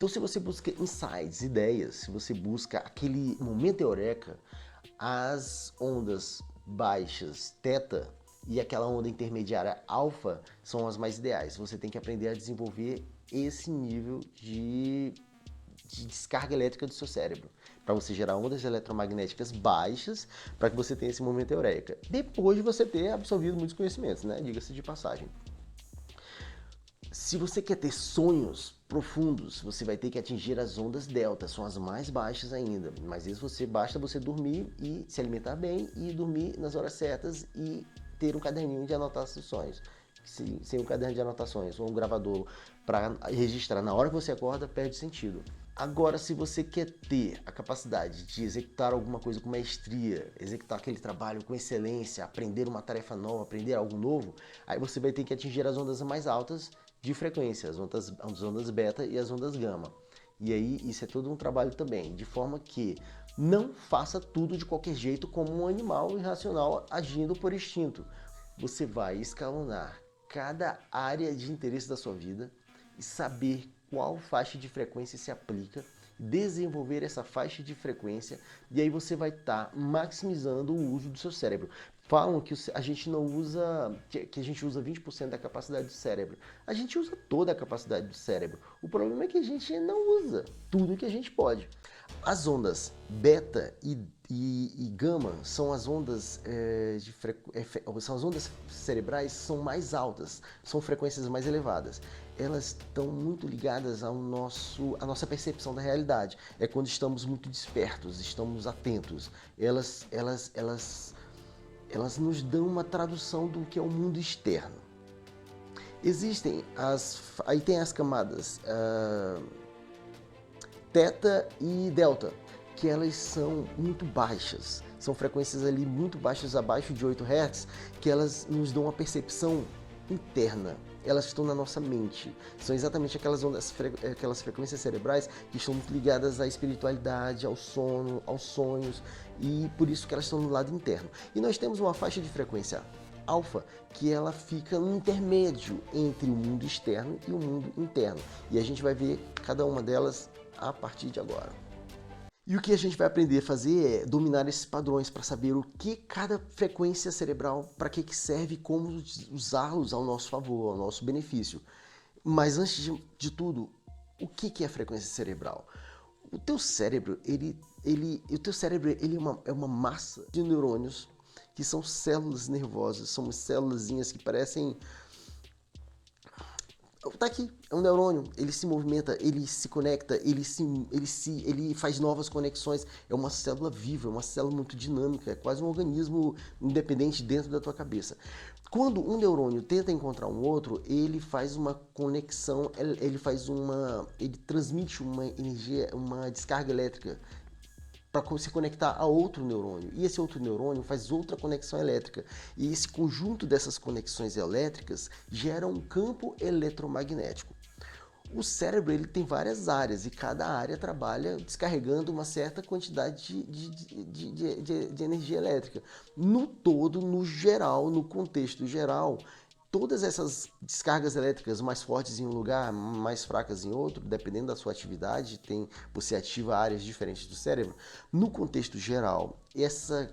Então, se você busca insights, ideias, se você busca aquele momento eureka, as ondas baixas, teta, e aquela onda intermediária alfa são as mais ideais. Você tem que aprender a desenvolver esse nível de descarga elétrica do seu cérebro, para você gerar ondas eletromagnéticas baixas, para que você tenha esse momento eureka. Depois de você ter absorvido muitos conhecimentos, né? Diga-se de passagem. Se você quer ter sonhos profundos, você vai ter que atingir as ondas delta, são as mais baixas ainda. Mas isso basta você dormir e se alimentar bem e dormir nas horas certas e ter um caderninho de anotar seus sonhos. Sem um caderno de anotações ou um gravador para registrar na hora que você acorda, perde sentido. Agora, se você quer ter a capacidade de executar alguma coisa com maestria, executar aquele trabalho com excelência, aprender uma tarefa nova, aprender algo novo, aí você vai ter que atingir as ondas mais altas de frequência, as ondas beta e as ondas gama. E aí isso é todo um trabalho também, de forma que não faça tudo de qualquer jeito como um animal irracional agindo por instinto. Você vai escalonar cada área de interesse da sua vida e saber qual faixa de frequência se aplica, desenvolver essa faixa de frequência e aí você vai estar maximizando o uso do seu cérebro. Falam que a gente não usa, que a gente usa 20% da capacidade do cérebro. A gente usa toda a capacidade do cérebro. O problema é que a gente não usa tudo que a gente pode. As ondas beta e gama são as ondas são as ondas cerebrais são mais altas, são frequências mais elevadas. Elas estão muito ligadas à nossa percepção da realidade. É quando estamos muito despertos, estamos atentos. Elas nos dão uma tradução do que é o mundo externo. Aí tem as camadas teta e delta, que elas são muito baixas, são frequências ali muito baixas, abaixo de 8 Hz, que elas nos dão uma percepção interna. Elas estão na nossa mente. São exatamente aquelas frequências cerebrais que estão muito ligadas à espiritualidade, ao sono, aos sonhos, e por isso que elas estão no lado interno. E nós temos uma faixa de frequência alfa, que ela fica no intermédio entre o mundo externo e o mundo interno. E a gente vai ver cada uma delas a partir de agora. E o que a gente vai aprender a fazer é dominar esses padrões para saber o que cada frequência cerebral, para que serve e como usá-los ao nosso favor, ao nosso benefício. Mas antes de tudo, o que é a frequência cerebral? O teu cérebro, é uma massa de neurônios que são células nervosas, são célulazinhas que parecem... Tá aqui, é um neurônio, ele se movimenta, ele se conecta, ele faz novas conexões, é uma célula viva, é uma célula muito dinâmica, é quase um organismo independente dentro da tua cabeça. Quando um neurônio tenta encontrar um outro, ele faz uma conexão, ele transmite uma energia, uma descarga elétrica para se conectar a outro neurônio. E esse outro neurônio faz outra conexão elétrica. E esse conjunto dessas conexões elétricas gera um campo eletromagnético. O cérebro ele tem várias áreas e cada área trabalha descarregando uma certa quantidade de energia elétrica. No todo, no geral, no contexto geral, todas essas descargas elétricas mais fortes em um lugar, mais fracas em outro, dependendo da sua atividade, você ativa áreas diferentes do cérebro. No contexto geral, essa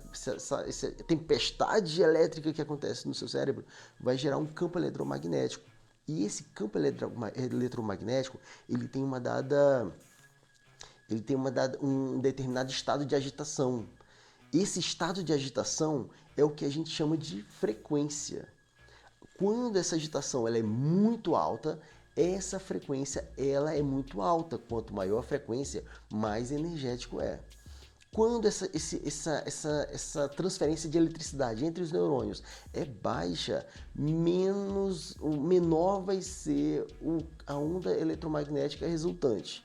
tempestade elétrica que acontece no seu cérebro vai gerar um campo eletromagnético. E esse campo eletromagnético, ele tem um determinado estado de agitação. Esse estado de agitação é o que a gente chama de frequência. Quando essa agitação ela é muito alta, essa frequência ela é muito alta. Quanto maior a frequência, mais energético é. Quando essa transferência de eletricidade entre os neurônios é baixa, menor vai ser a onda eletromagnética resultante.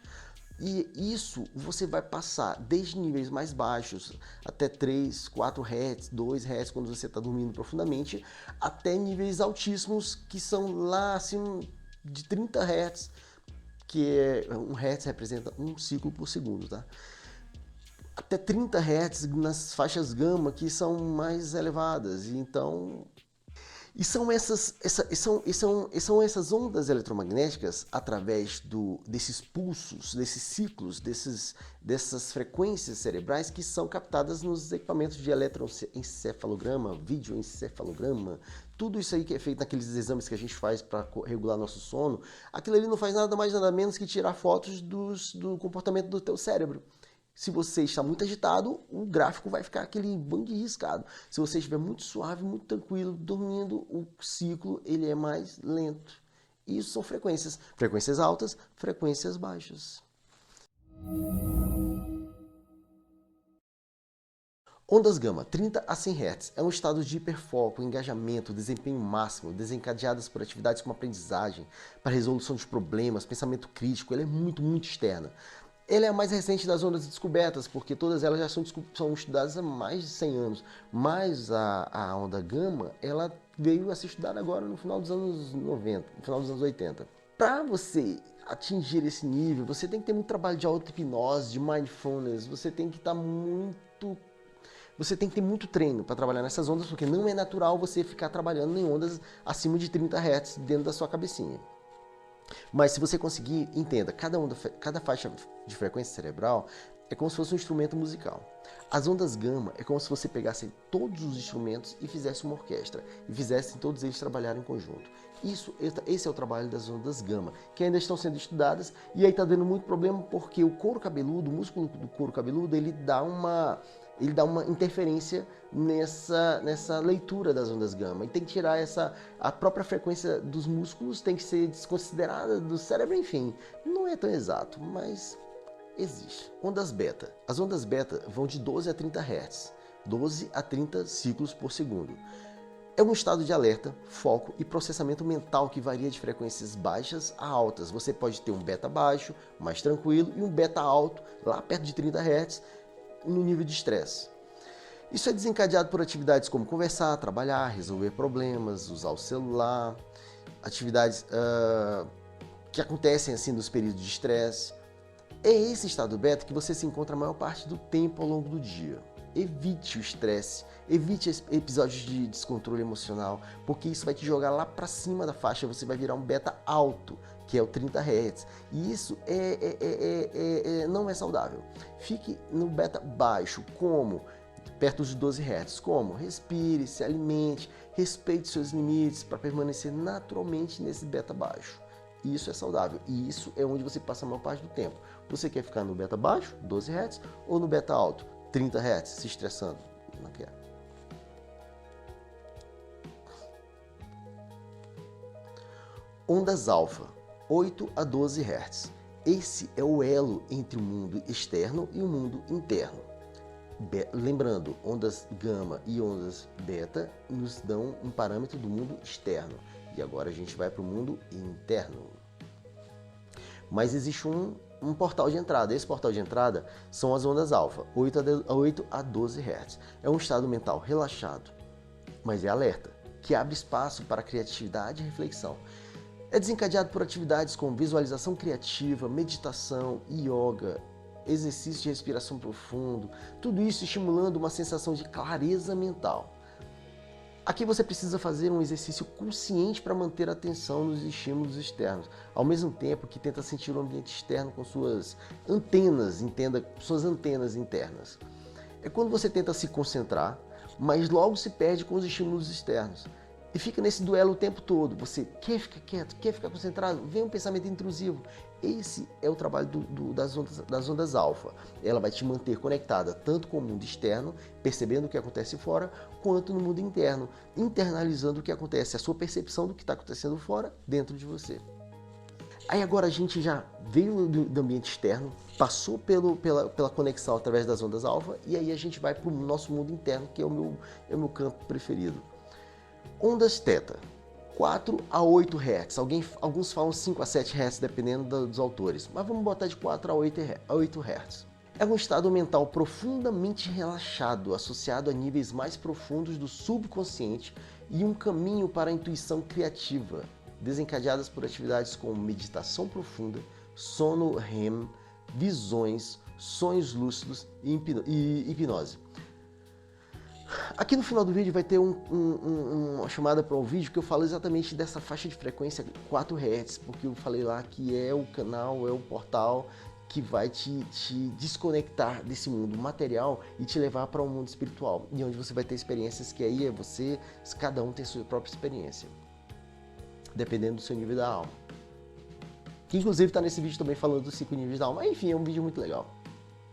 E isso você vai passar desde níveis mais baixos, até 3, 4 Hz, 2 Hz quando você está dormindo profundamente, até níveis altíssimos que são lá assim de 30 Hz, que um Hz representa um ciclo por segundo, tá? Até 30 Hz nas faixas gama que são mais elevadas. Então, E são essas ondas eletromagnéticas, através desses pulsos, desses ciclos, dessas frequências cerebrais que são captadas nos equipamentos de eletroencefalograma, videoencefalograma, tudo isso aí que é feito naqueles exames que a gente faz para regular nosso sono, aquilo ali não faz nada mais nada menos que tirar fotos do comportamento do teu cérebro. Se você está muito agitado, o gráfico vai ficar aquele bando de riscado. Se você estiver muito suave, muito tranquilo, dormindo, o ciclo ele é mais lento. Isso são frequências. Frequências altas, frequências baixas. Ondas gama, 30 a 100 Hz, é um estado de hiperfoco, engajamento, desempenho máximo, desencadeadas por atividades como aprendizagem, para resolução de problemas, pensamento crítico. Ela é muito externa. Ela é a mais recente das ondas descobertas, porque todas elas já são estudadas há mais de 100 anos. Mas a onda gama, ela veio a ser estudada agora no final dos anos 90, no final dos anos 80. Para você atingir esse nível, você tem que ter muito trabalho de auto-hipnose, de mindfulness, você tem que ter muito treino para trabalhar nessas ondas, porque não é natural você ficar trabalhando em ondas acima de 30 Hz dentro da sua cabecinha. Mas se você conseguir, entenda, cada faixa de frequência cerebral é como se fosse um instrumento musical. As ondas gama é como se você pegasse todos os instrumentos e fizesse uma orquestra, e fizesse todos eles trabalharem em conjunto. Esse é o trabalho das ondas gama, que ainda estão sendo estudadas, e aí está dando muito problema porque o couro cabeludo, o músculo do couro cabeludo, ele dá uma interferência nessa leitura das ondas gama. E tem que tirar a própria frequência dos músculos, tem que ser desconsiderada do cérebro, enfim. Não é tão exato, mas existe. Ondas beta. As ondas beta vão de 12 a 30 Hz, 12 a 30 ciclos por segundo. É um estado de alerta, foco e processamento mental que varia de frequências baixas a altas. Você pode ter um beta baixo, mais tranquilo, e um beta alto, lá perto de 30 Hz, no nível de estresse. Isso é desencadeado por atividades como conversar, trabalhar, resolver problemas, usar o celular, atividades que acontecem assim nos períodos de estresse. É esse estado beta que você se encontra a maior parte do tempo ao longo do dia. Evite o estresse, evite episódios de descontrole emocional, porque isso vai te jogar lá para cima da faixa, você vai virar um beta alto, que é o 30 Hz. E isso não é saudável. Fique no beta baixo, como? Perto dos 12 Hz. Como? Respire, se alimente, respeite seus limites para permanecer naturalmente nesse beta baixo. Isso é saudável e isso é onde você passa a maior parte do tempo. Você quer ficar no beta baixo, 12 Hz, ou no beta alto, 30 Hz, se estressando? Não quer. Ondas alfa, 8 a 12 Hz. Esse é o elo entre o mundo externo e o mundo interno. Lembrando, ondas gama e ondas beta nos dão um parâmetro do mundo externo. E agora a gente vai para o mundo interno. Mas existe um portal de entrada. Esse portal de entrada são as ondas alfa, 8 a 12 Hz. É um estado mental relaxado, mas é alerta, que abre espaço para criatividade e reflexão. É desencadeado por atividades como visualização criativa, meditação, yoga, exercício de respiração profundo, tudo isso estimulando uma sensação de clareza mental. Aqui você precisa fazer um exercício consciente para manter a atenção nos estímulos externos, ao mesmo tempo que tenta sentir o ambiente externo com suas antenas, entenda, suas antenas internas. É quando você tenta se concentrar, mas logo se perde com os estímulos externos. E fica nesse duelo o tempo todo. Você quer ficar quieto, quer ficar concentrado, vem um pensamento intrusivo. Esse é o trabalho das ondas alfa. Ela vai te manter conectada tanto com o mundo externo, percebendo o que acontece fora, quanto no mundo interno, internalizando o que acontece, a sua percepção do que está acontecendo fora, dentro de você. Aí agora a gente já veio do ambiente externo, passou pela conexão através das ondas alfa, e aí a gente vai para o nosso mundo interno, que é o meu campo preferido. Ondas teta, 4 a 8 Hz. Alguns falam 5 a 7 Hz, dependendo dos autores, mas vamos botar de 4 a 8 Hz. É um estado mental profundamente relaxado, associado a níveis mais profundos do subconsciente e um caminho para a intuição criativa, desencadeadas por atividades como meditação profunda, sono REM, visões, sonhos lúcidos e hipnose. Aqui no final do vídeo vai ter uma chamada para um vídeo que eu falo exatamente dessa faixa de frequência 4 Hz, porque eu falei lá que é o canal, é o portal que vai te desconectar desse mundo material e te levar para um mundo espiritual, e onde você vai ter experiências que aí cada um tem a sua própria experiência, dependendo do seu nível da alma. Que inclusive está nesse vídeo também falando dos 5 níveis da alma, enfim, é um vídeo muito legal.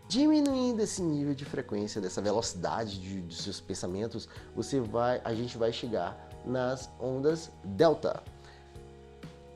Diminuindo esse nível de frequência, dessa velocidade dos seus pensamentos, a gente vai chegar nas ondas delta.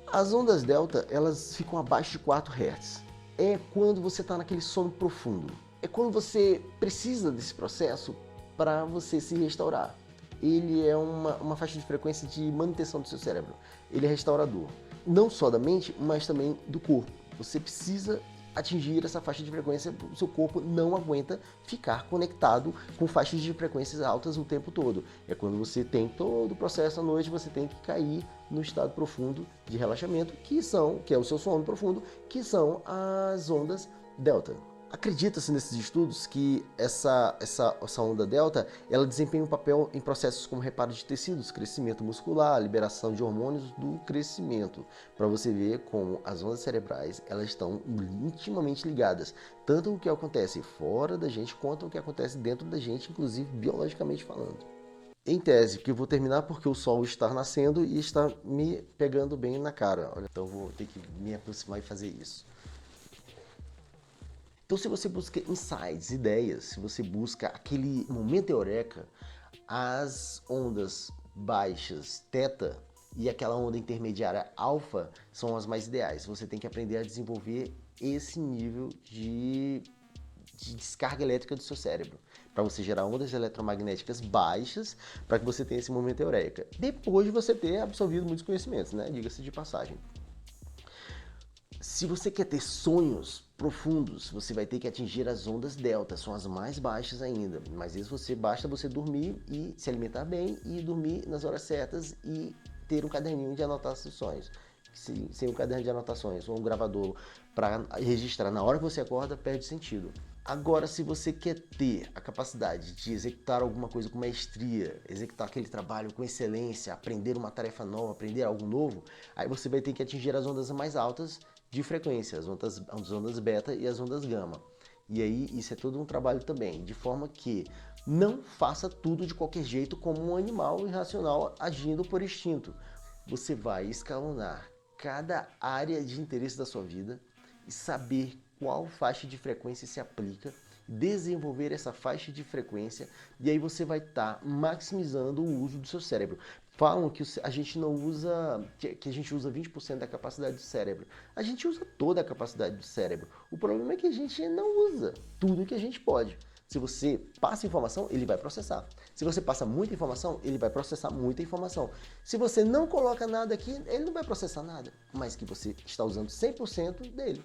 As ondas delta, elas ficam abaixo de 4 Hz. É quando você está naquele sono profundo. É quando você precisa desse processo para você se restaurar. Ele é uma faixa de frequência de manutenção do seu cérebro. Ele é restaurador. Não só da mente, mas também do corpo. Você precisa atingir essa faixa de frequência, o seu corpo não aguenta ficar conectado com faixas de frequências altas o tempo todo. É quando você tem todo o processo à noite, você tem que cair no estado profundo de relaxamento, que é o seu sono profundo, que são as ondas delta. Acredita-se nesses estudos que essa onda delta, ela desempenha um papel em processos como reparo de tecidos, crescimento muscular, liberação de hormônios do crescimento. Para você ver como as ondas cerebrais, elas estão intimamente ligadas, tanto o que acontece fora da gente, quanto o que acontece dentro da gente, inclusive biologicamente falando. Em tese, que eu vou terminar porque o sol está nascendo e está me pegando bem na cara. Olha, então vou ter que me aproximar e fazer isso. Então, se você busca insights, ideias, se você busca aquele momento eureka, as ondas baixas, teta, e aquela onda intermediária alfa são as mais ideais. Você tem que aprender a desenvolver esse nível de descarga elétrica do seu cérebro, para você gerar ondas eletromagnéticas baixas, para que você tenha esse momento eureka. Depois de você ter absorvido muitos conhecimentos, né? Diga-se de passagem. Se você quer ter sonhos profundos, você vai ter que atingir as ondas delta, são as mais baixas ainda. Mas isso basta você dormir e se alimentar bem e dormir nas horas certas e ter um caderninho de anotar seus sonhos. Sem um caderno de anotações ou um gravador para registrar na hora que você acorda, perde sentido. Agora, se você quer ter a capacidade de executar alguma coisa com maestria, executar aquele trabalho com excelência, aprender uma tarefa nova, aprender algo novo, aí você vai ter que atingir as ondas mais altas de frequência, as ondas beta e as ondas gama. E aí isso é todo um trabalho também, de forma que não faça tudo de qualquer jeito como um animal irracional agindo por instinto. Você vai escalonar cada área de interesse da sua vida e saber qual faixa de frequência se aplica, desenvolver essa faixa de frequência, e aí você vai estar maximizando o uso do seu cérebro. Falam que a gente não usa, que a gente usa 20% da capacidade do cérebro. A gente usa toda a capacidade do cérebro. O problema é que a gente não usa tudo que a gente pode. Se você passa informação, ele vai processar. Se você passa muita informação, ele vai processar muita informação. Se você não coloca nada aqui, ele não vai processar nada, mas que você está usando 100% dele.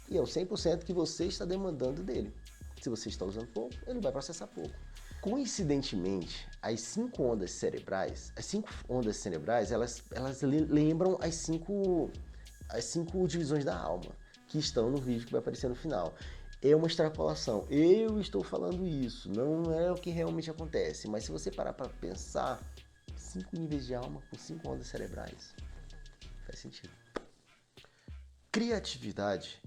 E é o 100% que você está demandando dele. Se você está usando pouco, ele vai processar pouco. Coincidentemente, as 5 ondas cerebrais, elas lembram as cinco divisões da alma, que estão no vídeo que vai aparecer no final. É uma extrapolação. Eu estou falando isso, não é o que realmente acontece. Mas se você parar para pensar, 5 níveis de alma com 5 ondas cerebrais, faz sentido. Criatividade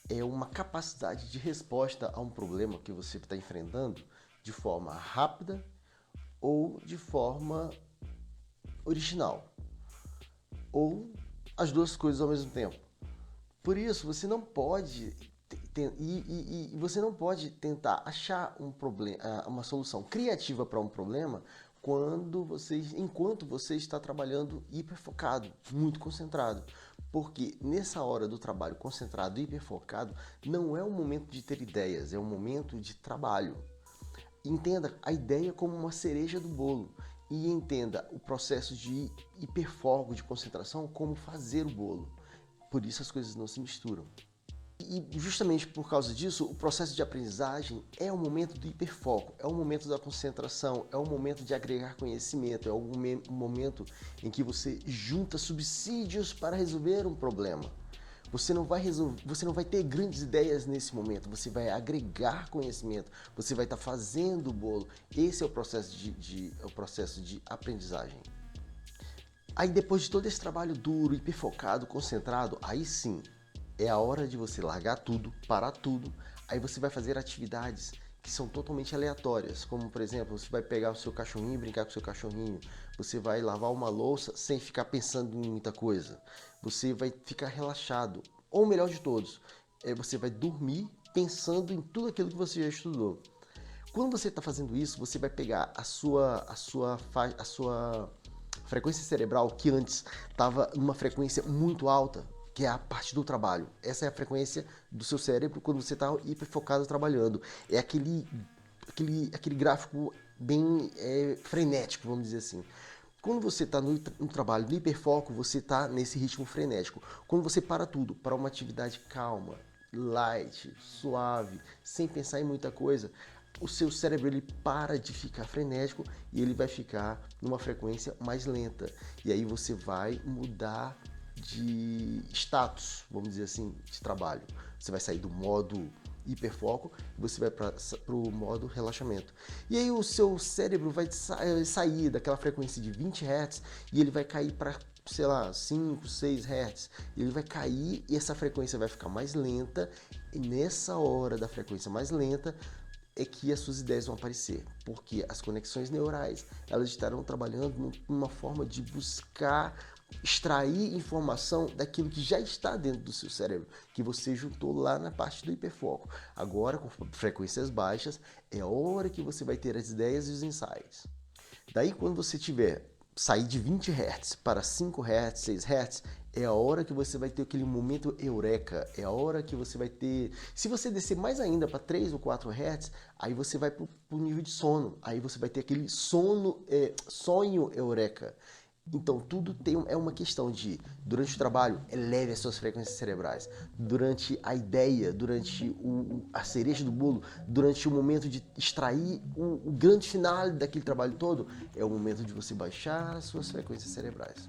é uma capacidade de resposta a um problema que você está enfrentando de forma rápida ou de forma original, ou as duas coisas ao mesmo tempo. Por isso, você não pode você não pode tentar achar uma solução criativa para um problema enquanto você está trabalhando hiperfocado, muito concentrado. Porque nessa hora do trabalho concentrado e hiperfocado, não é um momento de ter ideias, é um momento de trabalho. Entenda a ideia como uma cereja do bolo e entenda o processo de hiperfoco, de concentração, como fazer o bolo. Por isso as coisas não se misturam. E justamente por causa disso, o processo de aprendizagem é o momento do hiperfoco, é o momento da concentração, é o momento de agregar conhecimento, é o momento em que você junta subsídios para resolver um problema. Você não vai resolver, você não vai ter grandes ideias nesse momento, você vai agregar conhecimento, você vai estar fazendo o bolo. Esse é o processo é o processo de aprendizagem. Aí depois de todo esse trabalho duro, hiperfocado, concentrado, aí sim, é a hora de você largar tudo, parar tudo, aí você vai fazer atividades que são totalmente aleatórias, como por exemplo, você vai pegar o seu cachorrinho e brincar com o seu cachorrinho, você vai lavar uma louça sem ficar pensando em muita coisa, você vai ficar relaxado, ou o melhor de todos, você vai dormir pensando em tudo aquilo que você já estudou. Quando você está fazendo isso, você vai pegar a sua frequência cerebral que antes estava numa frequência muito alta, que é a parte do trabalho. Essa é a frequência do seu cérebro quando você está hiperfocado trabalhando. É aquele gráfico bem frenético, vamos dizer assim. Quando você está no trabalho, no hiperfoco, você está nesse ritmo frenético. Quando você para tudo, para uma atividade calma, light, suave, sem pensar em muita coisa, o seu cérebro ele para de ficar frenético e ele vai ficar numa frequência mais lenta. E aí você vai mudar de status, vamos dizer assim, de trabalho. Você vai sair do modo hiperfoco e você vai para o modo relaxamento. E aí o seu cérebro vai sair daquela frequência de 20 Hz e ele vai cair para, sei lá, 5, 6 Hz. Ele vai cair e essa frequência vai ficar mais lenta e nessa hora da frequência mais lenta é que as suas ideias vão aparecer, porque as conexões neurais elas estarão trabalhando numa forma de buscar extrair informação daquilo que já está dentro do seu cérebro, que você juntou lá na parte do hiperfoco. Agora, com frequências baixas, é a hora que você vai ter as ideias e os insights. Daí, quando você tiver sair de 20 Hz para 5 Hz, 6 Hz, é a hora que você vai ter aquele momento eureka, é a hora que você vai ter... Se você descer mais ainda para 3 ou 4 Hz, aí você vai para o nível de sono, aí você vai ter aquele sonho eureka. Então tudo é uma questão de, durante o trabalho, eleve as suas frequências cerebrais. Durante a ideia, durante a cereja do bolo, durante o momento de extrair o grande final daquele trabalho todo, é o momento de você baixar as suas frequências cerebrais.